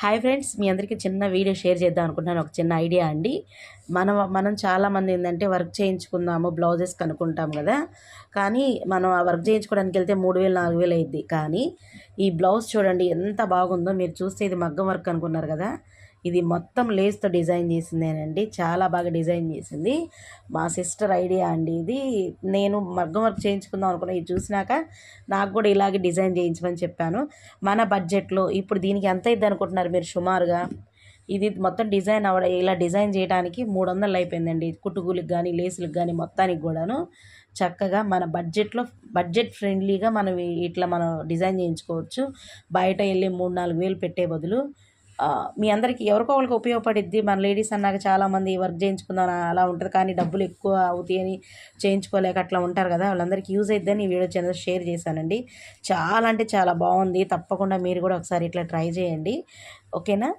Hi friends, మీ అందరికీ చిన్న video share చేద్దాం అనుకుంటున్నాను. ఒక చిన్న ఐడియా అండి. మనం చాలామంది ఏంటంటే వర్క్ చేయించుకుందాము బ్లౌజెస్ కనుక్కుంటాం కదా. కానీ మనం ఆ వర్క్ చేయించుకోవడానికి వెళ్తే 3000 4000 అయ్యిద్ది. కానీ ఈ బ్లౌజ్ చూడండి ఎంత బాగుందో. మీరు చూస్తే ఇది మగ్గం వర్క్ అనుకున్నారు కదా, ఇది మొత్తం లేస్తో డిజైన్ చేసిందేనండి. చాలా బాగా డిజైన్ చేసింది. మా సిస్టర్ ఐడియా అండి ఇది. నేను మగ్గం వర్క్ చేయించుకుందాం అనుకున్నా. ఇది చూసినాక నాకు కూడా ఇలాగే డిజైన్ చేయించమని చెప్పాను. మన బడ్జెట్లో ఇప్పుడు దీనికి ఎంత అయింది అనుకుంటున్నారు మీరు సుమారుగా? ఇది మొత్తం డిజైన్ ఇలా డిజైన్ చేయడానికి 300 అయిపోయిందండి. కుట్టుకూలికి కానీ లేసులకు కానీ మొత్తానికి కూడాను. చక్కగా మన బడ్జెట్ ఫ్రెండ్లీగా మనం ఇట్లా మనం డిజైన్ చేయించుకోవచ్చు. బయట వెళ్ళి 3-4 వేలు పెట్టే బదులు మీ అందరికీ ఎవరికో ఒకరికి ఉపయోగపడిద్ది. మన లేడీస్ అన్నాక చాలామంది వర్క్ చేయించుకుందాం అలా ఉంటుంది, కానీ డబ్బులు ఎక్కువ అవుతాయని చేయించుకోలేక అట్లా ఉంటారు కదా. వాళ్ళందరికీ యూజ్ అయిద్దని ఈ వీడియో ఛానల్ షేర్ చేశానండి. చాలా అంటే చాలా బాగుంది. తప్పకుండా మీరు కూడా ఒకసారి ఇట్లా ట్రై చేయండి, ఓకేనా.